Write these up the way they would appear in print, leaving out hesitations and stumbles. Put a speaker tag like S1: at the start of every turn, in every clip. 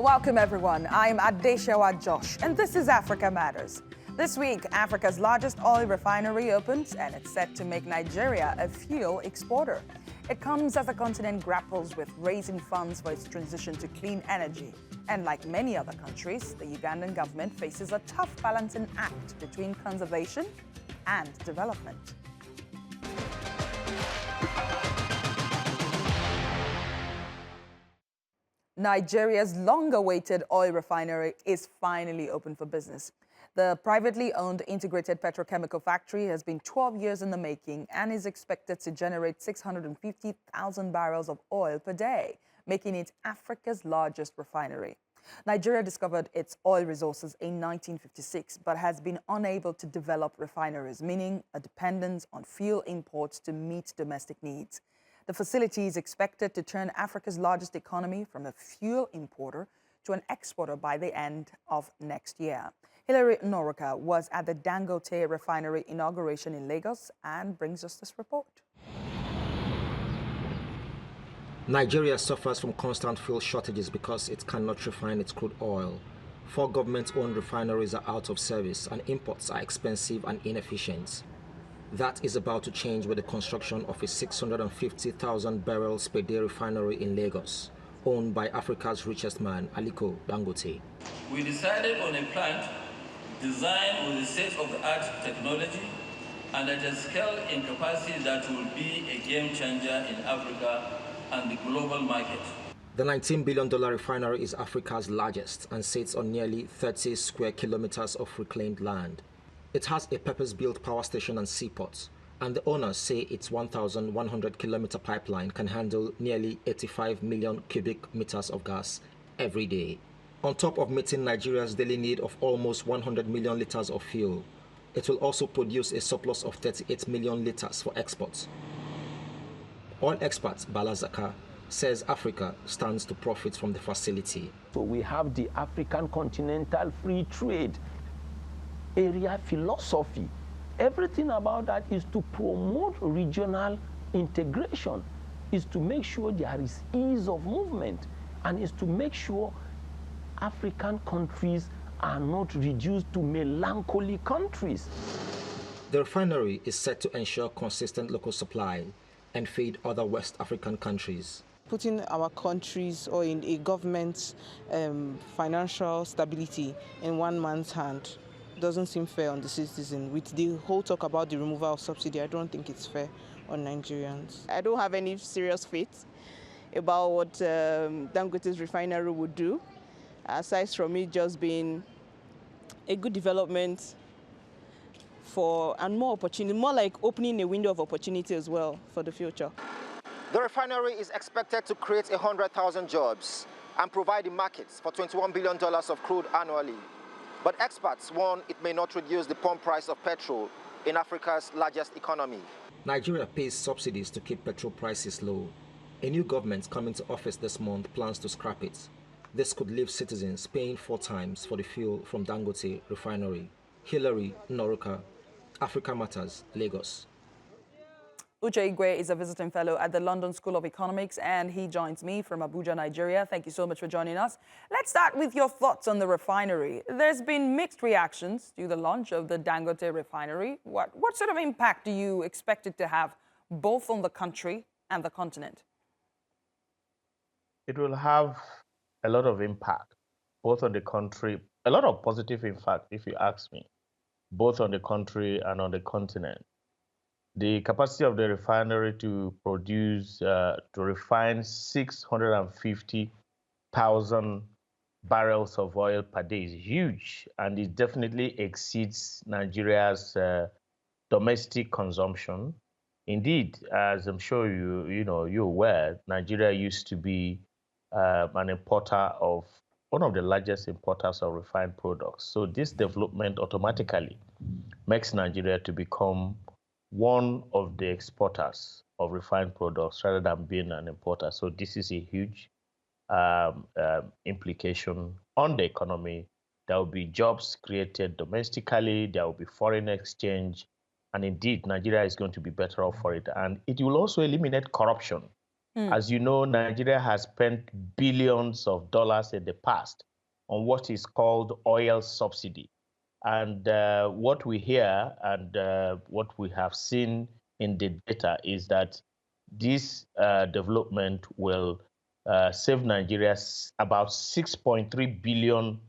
S1: Welcome, everyone. I'm Adeshawa Josh, and this is Africa Matters. This week, Africa's largest oil refinery opens, and it's set to make Nigeria a fuel exporter. It comes as the continent grapples with raising funds for its transition to clean energy. And like many other countries, the Ugandan government faces a tough balancing act between conservation and development. Nigeria's long-awaited oil refinery is finally open for business. The privately owned integrated petrochemical factory has been 12 years in the making and is expected to generate 650,000 barrels of oil per day, making it Africa's largest refinery. Nigeria discovered its oil resources in 1956, but has been unable to develop refineries, meaning a dependence on fuel imports to meet domestic needs. The facility is expected to turn Africa's largest economy from a fuel importer to an exporter by the end of next year. Hilary Noroka was at the Dangote refinery inauguration in Lagos and brings us this report.
S2: Nigeria suffers from constant fuel shortages because it cannot refine its crude oil. 4 government-owned refineries are out of service and imports are expensive and inefficient. That is about to change with the construction of a 650,000 barrels per day refinery in Lagos, owned by Africa's richest man, Aliko Dangote.
S3: We decided on a plant designed with the state-of-the-art technology and at a scale and capacity that will be a game changer in Africa and the global market.
S2: The $19 billion refinery is Africa's largest and sits on nearly 30 square kilometers of reclaimed land. It has a purpose-built power station and seaport, and the owners say its 1,100-kilometer pipeline can handle nearly 85 million cubic meters of gas every day. On top of meeting Nigeria's daily need of almost 100 million liters of fuel, it will also produce a surplus of 38 million liters for exports. Oil expert Bala Zaka says Africa stands to profit from the facility.
S4: So we have the African Continental Free Trade Area philosophy. Everything about that is to promote regional integration, is to make sure there is ease of movement, and is to make sure African countries are not reduced to melancholy countries.
S2: The refinery is set to ensure consistent local supply and feed other West African countries.
S5: Putting our countries or in a government's financial stability in one man's hand doesn't seem fair on the citizen. With the whole talk about the removal of subsidy, I don't think it's fair on Nigerians.
S6: I don't have any serious faith about what Dangote's refinery would do, aside from it just being a good development and more opportunity, more like opening a window of opportunity as well for the future.
S2: The refinery is expected to create 100,000 jobs and provide the markets for $21 billion of crude annually. But experts warn it may not reduce the pump price of petrol in Africa's largest economy. Nigeria pays subsidies to keep petrol prices low. A new government coming to office this month plans to scrap it. This could leave citizens paying 4 times for the fuel from Dangote refinery. Hilary Noroka, Africa Matters, Lagos.
S1: Uche Igwe is a visiting fellow at the London School of Economics, and he joins me from Abuja, Nigeria. Thank you so much for joining us. Let's start with your thoughts on the refinery. There's been mixed reactions to the launch of the Dangote refinery. What sort of impact do you expect it to have both on the country and the continent?
S7: It will have a lot of impact, both on the country, a lot of positive impact, if you ask me, both on the country and on the continent. The capacity of the refinery to produce, to refine 650,000 barrels of oil per day is huge, and it definitely exceeds Nigeria's domestic consumption. Indeed, as I'm sure you're aware, Nigeria used to be an importer of one of the largest importers of refined products. So this development automatically makes Nigeria to become one of the exporters of refined products rather than being an importer. So this is a huge implication on the economy. There will be jobs created domestically, there will be foreign exchange, and indeed, Nigeria is going to be better off for it. And it will also eliminate corruption As you know, Nigeria has spent billions of dollars in the past on what is called oil subsidy. And what we hear and what we have seen in the data is that this development will save Nigeria about $6.3 billion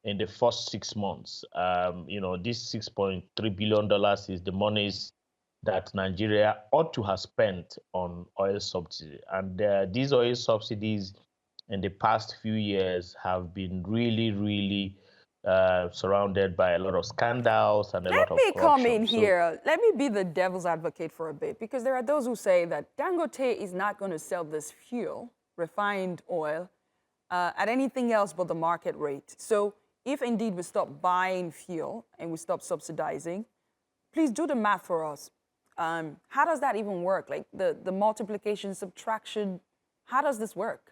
S7: in the first 6 months. This $6.3 billion is the monies that Nigeria ought to have spent on oil subsidy. And these oil subsidies in the past few years have been really surrounded by a lot of scandals and a lot of corruption.
S1: Let me come in here. Let me be the devil's advocate for a bit, because there are those who say that Dangote is not going to sell this fuel, refined oil, at anything else but the market rate. So if indeed we stop buying fuel and we stop subsidizing, please do the math for us. How does that even work? Like the multiplication, subtraction, how does this work?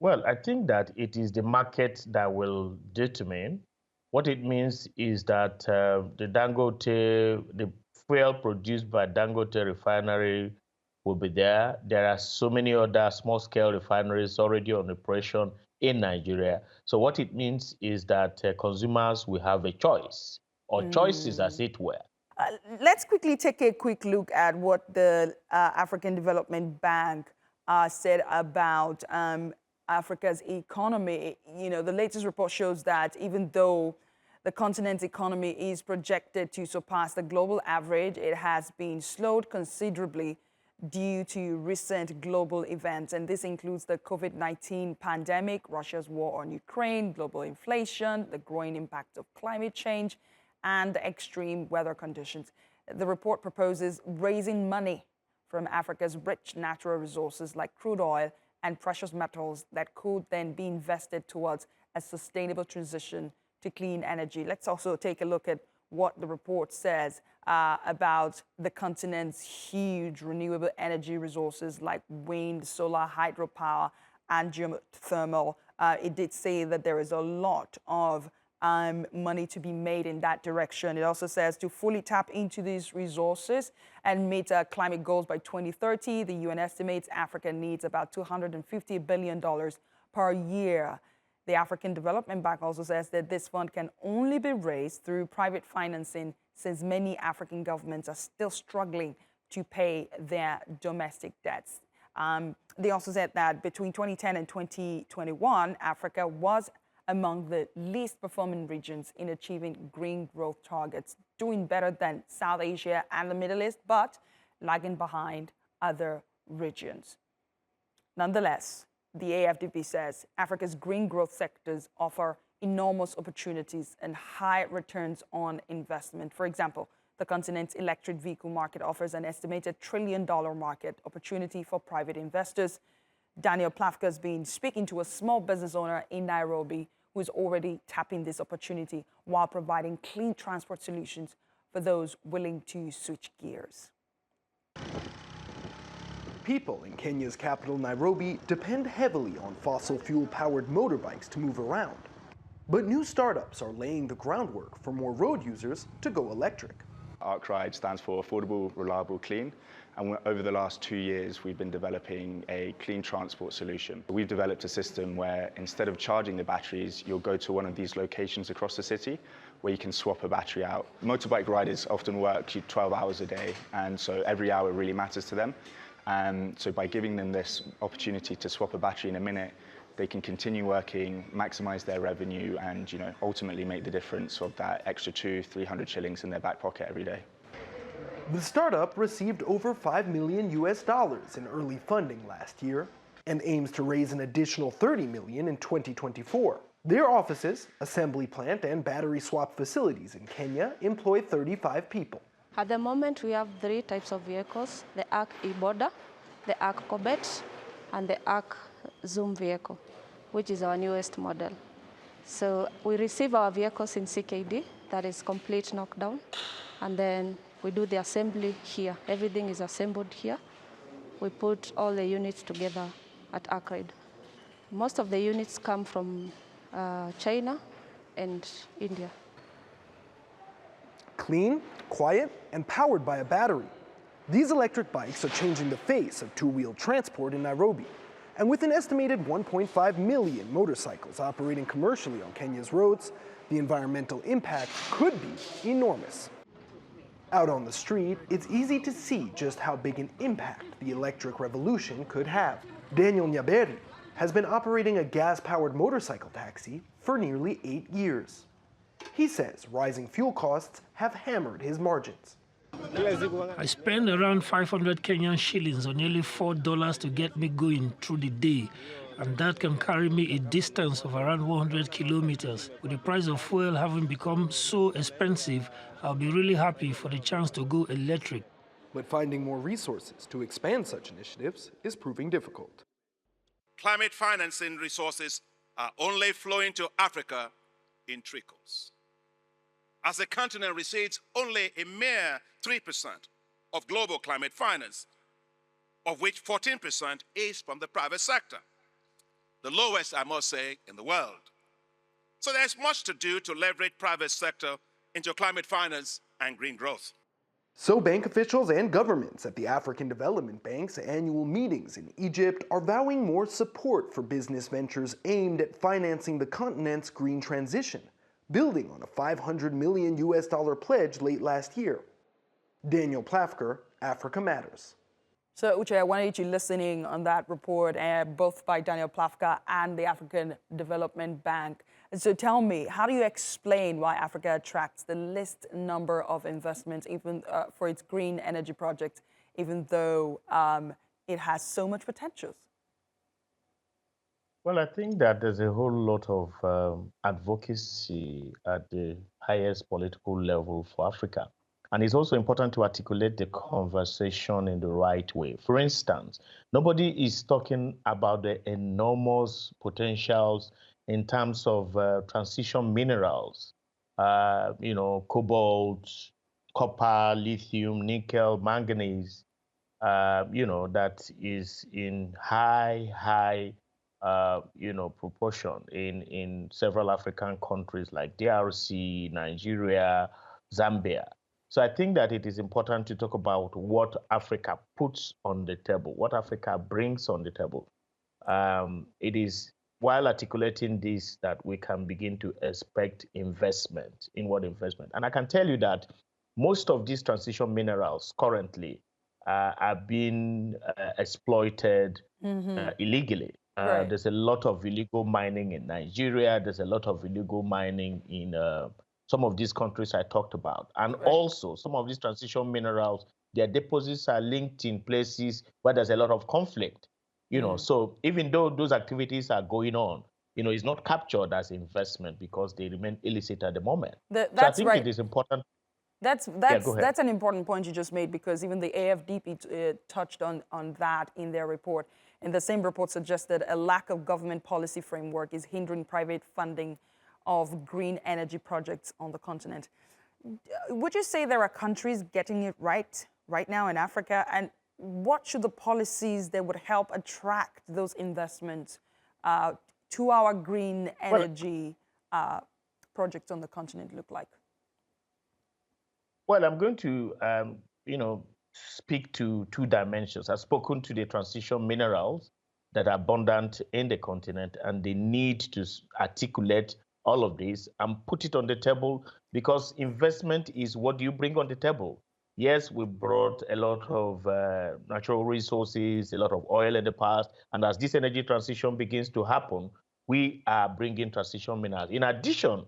S7: Well, I think that it is the market that will determine. What it means is that the fuel produced by Dangote refinery will be there. There are so many other small-scale refineries already on operation in Nigeria. So what it means is that consumers will have a choice, or choices as it were.
S1: Let's quickly take a quick look at what the African Development Bank said about Africa's economy. The latest report shows that even though the continent's economy is projected to surpass the global average, it has been slowed considerably due to recent global events. And this includes the COVID-19 pandemic, Russia's war on Ukraine, global inflation, the growing impact of climate change, and extreme weather conditions. The report proposes raising money from Africa's rich natural resources like crude oil and precious metals that could then be invested towards a sustainable transition to clean energy. Let's also take a look at what the report says about the continent's huge renewable energy resources like wind, solar, hydropower, and geothermal. It did say that there is a lot of money to be made in that direction. It also says to fully tap into these resources and meet climate goals by 2030, the UN estimates Africa needs about $250 billion per year. The African Development Bank also says that this fund can only be raised through private financing, since many African governments are still struggling to pay their domestic debts. They also said that between 2010 and 2021, Africa was among the least performing regions in achieving green growth targets, doing better than South Asia and the Middle East, but lagging behind other regions. Nonetheless, the AFDB says Africa's green growth sectors offer enormous opportunities and high returns on investment. For example, the continent's electric vehicle market offers an estimated $1 trillion market opportunity for private investors. Daniel Plafka has been speaking to a small business owner in Nairobi who is already tapping this opportunity while providing clean transport solutions for those willing to switch gears.
S8: People in Kenya's capital, Nairobi, depend heavily on fossil fuel-powered motorbikes to move around. But new startups are laying the groundwork for more road users to go electric.
S9: ArcRide stands for Affordable, Reliable, Clean. And over the last 2 years, we've been developing a clean transport solution. We've developed a system where instead of charging the batteries, you'll go to one of these locations across the city where you can swap a battery out. Motorbike riders often work 12 hours a day, and so every hour really matters to them. And so by giving them this opportunity to swap a battery in a minute, they can continue working, maximize their revenue, and ultimately make the difference of that extra 200-300 shillings in their back pocket every day.
S8: The startup received over $5 million in early funding last year and aims to raise an additional $30 million in 2024. Their offices, assembly plant, and battery swap facilities in Kenya employ 35 people.
S10: At the moment, we have 3 types of vehicles: the ARC e-Boda, the ARC Corbett, and the ARC Zoom vehicle, which is our newest model. So we receive our vehicles in CKD, that is complete knockdown, and then we do the assembly here. Everything is assembled here. We put all the units together at ArcRide. Most of the units come from China and India.
S8: Clean, quiet, and powered by a battery. These electric bikes are changing the face of two-wheel transport in Nairobi. And with an estimated 1.5 million motorcycles operating commercially on Kenya's roads, the environmental impact could be enormous. Out on the street, it's easy to see just how big an impact the electric revolution could have. Daniel Nyaberi has been operating a gas-powered motorcycle taxi for nearly 8 years. He says rising fuel costs have hammered his margins.
S11: I spend around 500 Kenyan shillings or nearly $4 to get me going through the day, and that can carry me a distance of around 100 kilometers. With the price of fuel having become so expensive, I'll be really happy for the chance to go electric.
S8: But finding more resources to expand such initiatives is proving difficult.
S12: Climate financing resources are only flowing to Africa in trickles. As the continent receives only a mere 3% of global climate finance, of which 14% is from the private sector, the lowest, I must say, in the world. So there's much to do to leverage private sector into climate finance and green growth.
S8: So bank officials and governments at the African Development Bank's annual meetings in Egypt are vowing more support for business ventures aimed at financing the continent's green transition, building on a $500 million pledge late last year. Daniel Plafker, Africa Matters.
S1: So, Uche, I wanted you listening on that report, both by Daniel Plafka and the African Development Bank. So tell me, how do you explain why Africa attracts the least number of investments even for its green energy projects, even though it has so much potential?
S7: Well, I think that there's a whole lot of advocacy at the highest political level for Africa. And it's also important to articulate the conversation in the right way. For instance, nobody is talking about the enormous potentials in terms of transition minerals, cobalt, copper, lithium, nickel, manganese, that is in high proportion in several African countries like DRC, Nigeria, Zambia. So I think that it is important to talk about what Africa puts on the table, what Africa brings on the table. It is while articulating this that we can begin to expect investment, inward investment. And I can tell you that most of these transition minerals currently are being exploited illegally.
S1: Right.
S7: There's a lot of illegal mining in Nigeria. There's a lot of illegal mining in some of these countries I talked about. And also, some of these transition minerals, their deposits are linked in places where there's a lot of conflict. So even though those activities are going on, it's not captured as investment because they remain illicit at the moment.
S1: That's
S7: so I think
S1: right.
S7: it is important.
S1: That's an important point you just made, because even the AFDP touched on that in their report. And the same report suggested a lack of government policy framework is hindering private funding of green energy projects on the continent. Would you say there are countries getting it right now in Africa? And what should the policies that would help attract those investments to our green energy projects on the continent look like?
S7: Well, I'm going to, speak to two dimensions. I've spoken to the transition minerals that are abundant in the continent and the need to articulate all of this and put it on the table, because investment is what you bring on the table. Yes, we brought a lot of natural resources, a lot of oil in the past, and as this energy transition begins to happen, we are bringing transition minerals. In addition,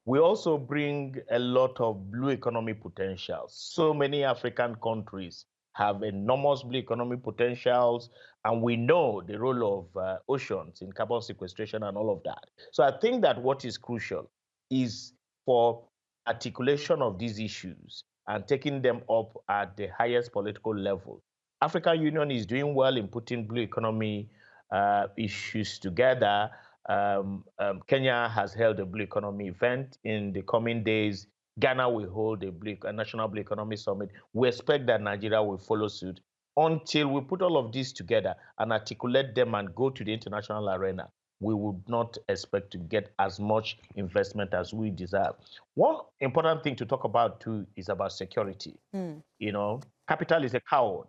S7: we also bring a lot of blue economy potentials. So many African countries have enormous blue economy potentials, and we know the role of oceans in carbon sequestration and all of that. So I think that what is crucial is for articulation of these issues and taking them up at the highest political level. African Union is doing well in putting blue economy issues together. Kenya has held a blue economy event. In the coming days, Ghana will hold a national blue economy summit. We expect that Nigeria will follow suit. Until we put all of this together and articulate them and go to the international arena, we would not expect to get as much investment as we deserve. One important thing to talk about too is about security. You know, capital is a coward.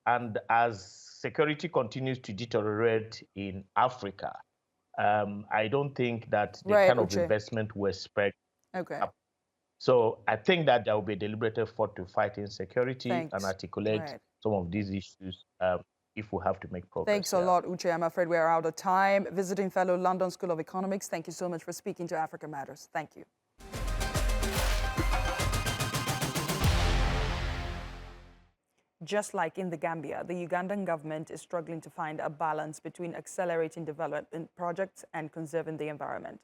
S7: And as security continues to deteriorate in Africa, I don't think that the kind of investment we expect.
S1: Okay.
S7: So I think that there will be a deliberate effort to fight insecurity and articulate some of these issues if we have to make progress.
S1: Thanks a lot, Uche. I'm afraid we're out of time. Visiting fellow London School of Economics, thank you so much for speaking to Africa Matters. Thank you. Just like in the Gambia, the Ugandan government is struggling to find a balance between accelerating development projects and conserving the environment.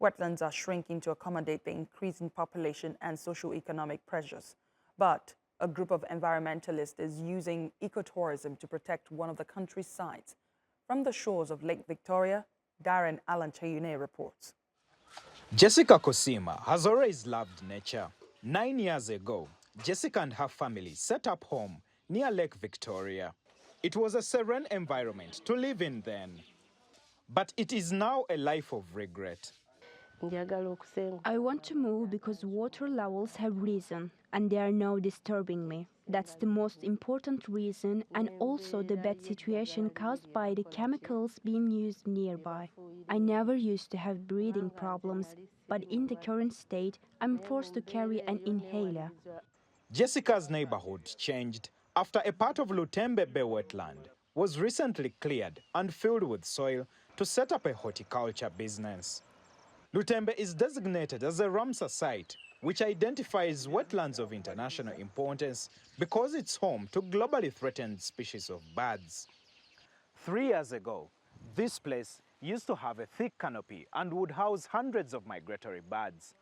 S1: Wetlands are shrinking to accommodate the increasing population and socio-economic pressures. But a group of environmentalists is using ecotourism to protect one of the country's sites. From the shores of Lake Victoria, Darren Alan-Chayune reports.
S13: Jessica Kosima has always loved nature. 9 years ago, Jessica and her family set up home near Lake Victoria. It was a serene environment to live in then. But it is now a life of regret.
S14: I want to move because water levels have risen and they are now disturbing me. That's the most important reason, and also the bad situation caused by the chemicals being used nearby. I never used to have breathing problems, but in the current state, I'm forced to carry an inhaler.
S13: Jessica's neighborhood changed after a part of Lutembe Bay wetland was recently cleared and filled with soil to set up a horticulture business. Lutembe is designated as a Ramsar site, which identifies wetlands of international importance because it's home to globally threatened species of birds. 3 years ago, this place used to have a thick canopy and would house hundreds of migratory birds.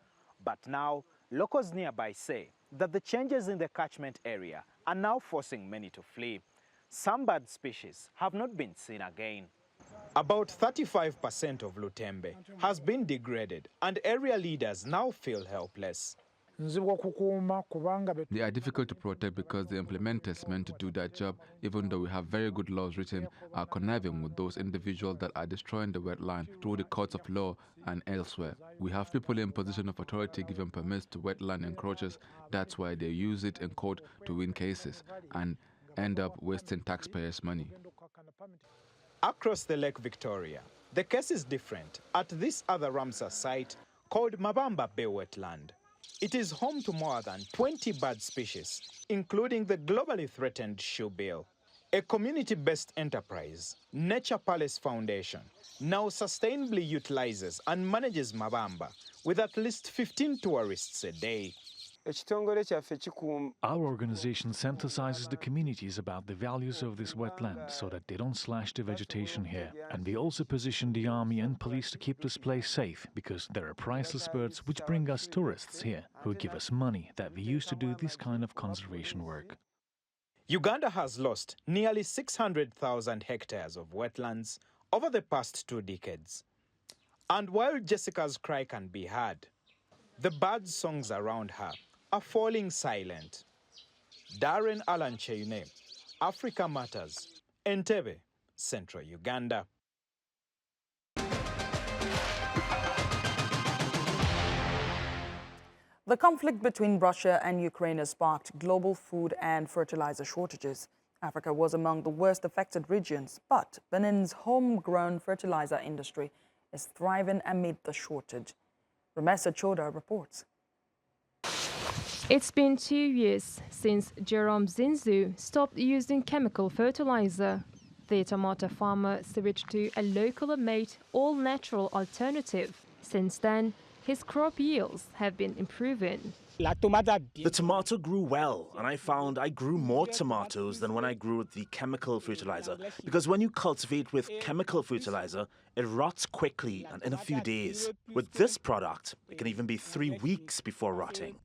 S13: But now, locals nearby say that the changes in the catchment area are now forcing many to flee. Some bird species have not been seen again. About 35% of Lutembe has been degraded, and area leaders now feel helpless.
S15: They are difficult to protect because the implementers meant to do that job, even though we have very good laws written, are conniving with those individuals that are destroying the wetland through the courts of law and elsewhere. We have people in position of authority giving permits to wetland encroachers. That's why they use it in court to win cases and end up wasting taxpayers' money.
S13: Across the Lake Victoria, the case is different at this other Ramsar site called Mabamba Bay Wetland. It is home to more than 20 bird species, including the globally threatened shoebill. A community-based enterprise, Nature Palace Foundation, now sustainably utilizes and manages Mabamba with at least 15 tourists a day.
S16: Our organization sensitizes the communities about the values of this wetland so that they don't slash the vegetation here. And we also position the army and police to keep this place safe, because there are priceless birds which bring us tourists here who give us money that we use to do this kind of conservation work.
S13: Uganda has lost nearly 600,000 hectares of wetlands over the past 2 decades. And while Jessica's cry can be heard, the birds' songs around her are falling silent. Darren Alan-Chayune, Africa Matters, Entebbe, Central Uganda.
S1: The conflict between Russia and Ukraine has sparked global food and fertilizer shortages. Africa was among the worst affected regions, but Benin's homegrown fertilizer industry is thriving amid the shortage. Ramesa Choda reports.
S17: It's been 2 years since Jerome Zinzu stopped using chemical fertilizer. The tomato farmer switched to a locally made, all-natural alternative. Since then, his crop yields have been improving.
S18: The tomato grew well, and I found I grew more tomatoes than when I grew with the chemical fertilizer. Because when you cultivate with chemical fertilizer, it rots quickly and in a few days. With this product, it can even be 3 weeks before rotting.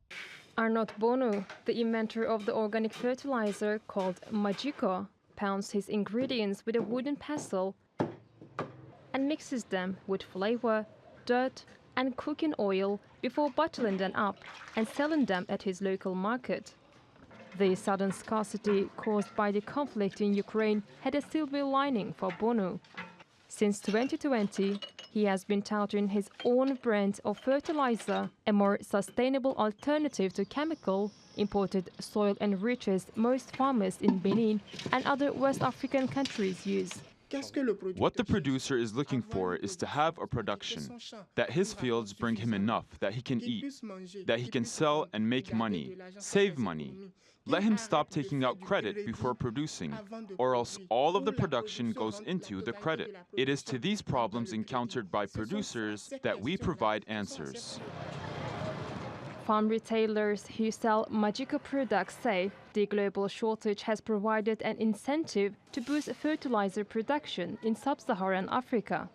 S17: Arnaud Bono, the inventor of the organic fertilizer called Magico, pounds his ingredients with a wooden pestle and mixes them with flavor, dirt, and cooking oil before bottling them up and selling them at his local market. The sudden scarcity caused by the conflict in Ukraine had a silver lining for Bono. Since 2020, he has been touting his own brand of fertilizer, a more sustainable alternative to chemical imported soil enriches most farmers in Benin and other West African countries use.
S19: What the producer is looking for is to have a production, that his fields bring him enough that he can eat, that he can sell and make money, save money. Let him stop taking out credit before producing, or else all of the production goes into the credit. It is to these problems encountered by producers that we provide answers.
S17: Farm retailers who sell Majiko products say the global shortage has provided an incentive to boost fertilizer production in sub-Saharan Africa.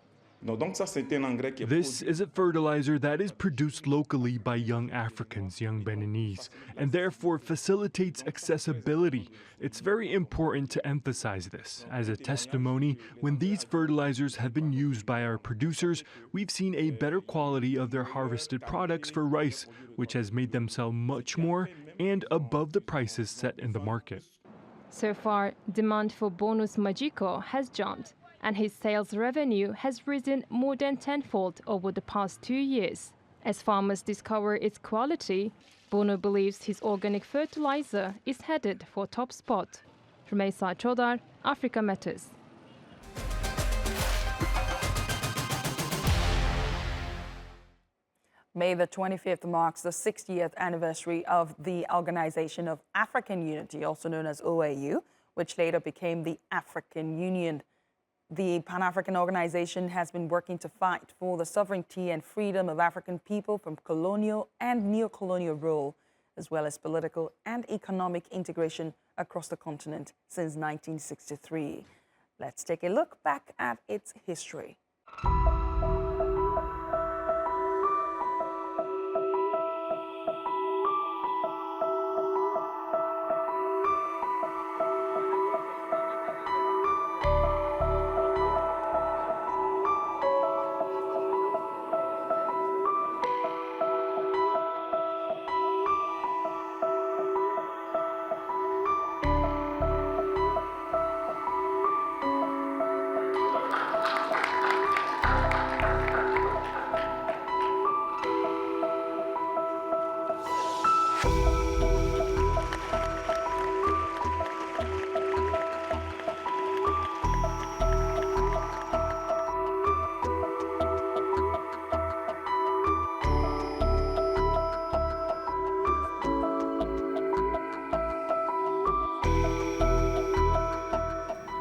S20: This is a fertilizer that is produced locally by young Africans, young Beninese, and therefore facilitates accessibility. It's very important to emphasize this. As a testimony, when these fertilizers have been used by our producers, we've seen a better quality of their harvested products for rice, which has made them sell much more and above the prices set in the market.
S17: So far, demand for Bonus Majiko has jumped, and his sales revenue has risen more than tenfold over the past 2 years. As farmers discover its quality, Bono believes his organic fertilizer is headed for top spot. Rumeysa Chodar, Africa Matters.
S1: May the 25th marks the 60th anniversary of the Organization of African Unity, also known as OAU, which later became the African Union. The Pan-African Organization has been working to fight for the sovereignty and freedom of African people from colonial and neo-colonial rule, as well as political and economic integration across the continent since 1963. Let's take a look back at its history.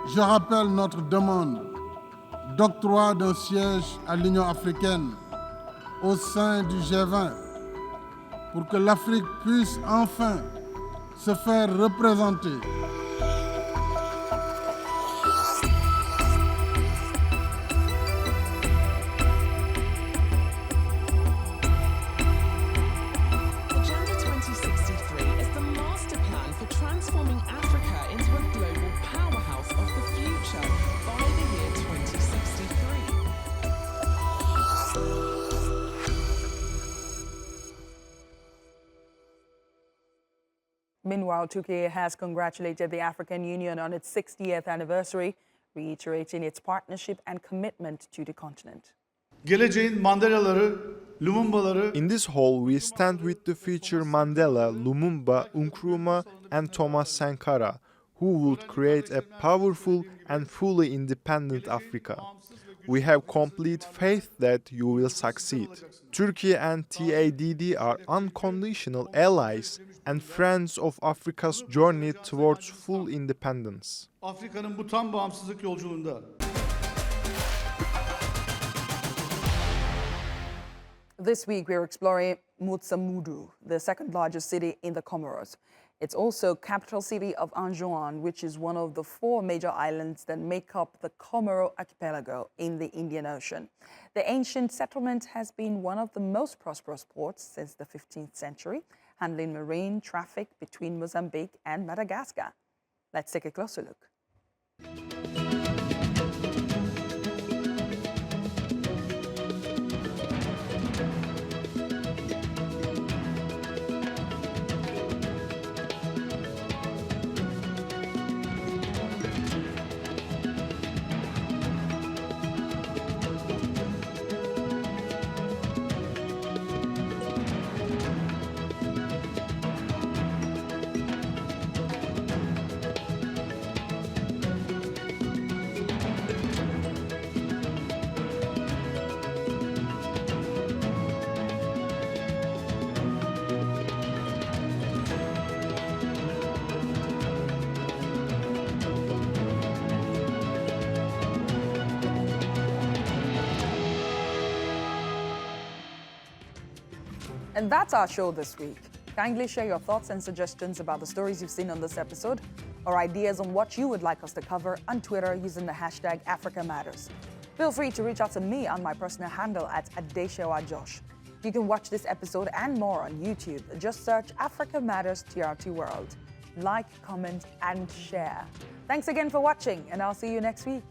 S21: Je rappelle notre demande d'octroi d'un siège à l'Union africaine au sein du G20 pour que l'Afrique puisse enfin se faire représenter.
S22: Agenda 2063 is the master plan for transforming Africa into a global powerhouse of the future by the year 2063.
S1: Meanwhile, Turkey has congratulated the African Union on its 60th anniversary, reiterating its partnership and commitment to the continent.
S23: Geleceğin Mandelaları, Lumumbaları.
S24: In this hall, we stand with the future Mandela, Lumumba, Nkrumah, and Thomas Sankara, who would create a powerful and fully independent Africa. We have complete faith that you will succeed. Turkey and TADD are unconditional allies and friends of Africa's journey towards full independence.
S23: Afrika'nın bu tam bağımsızlık yolculuğunda.
S1: This week, we're exploring Mutsamudu, the second largest city in the Comoros. It's also capital city of Anjouan, which is one of the 4 major islands that make up the Comoro archipelago in the Indian Ocean. The ancient settlement has been one of the most prosperous ports since the 15th century, handling marine traffic between Mozambique and Madagascar. Let's take a closer look. And that's our show this week. Kindly share your thoughts and suggestions about the stories you've seen on this episode, or ideas on what you would like us to cover on Twitter using the hashtag #AfricaMatters. Feel free to reach out to me on my personal handle at @AdeshewaJosh. You can watch this episode and more on YouTube. Just search Africa Matters TRT World. Like, comment, and share. Thanks again for watching, and I'll see you next week.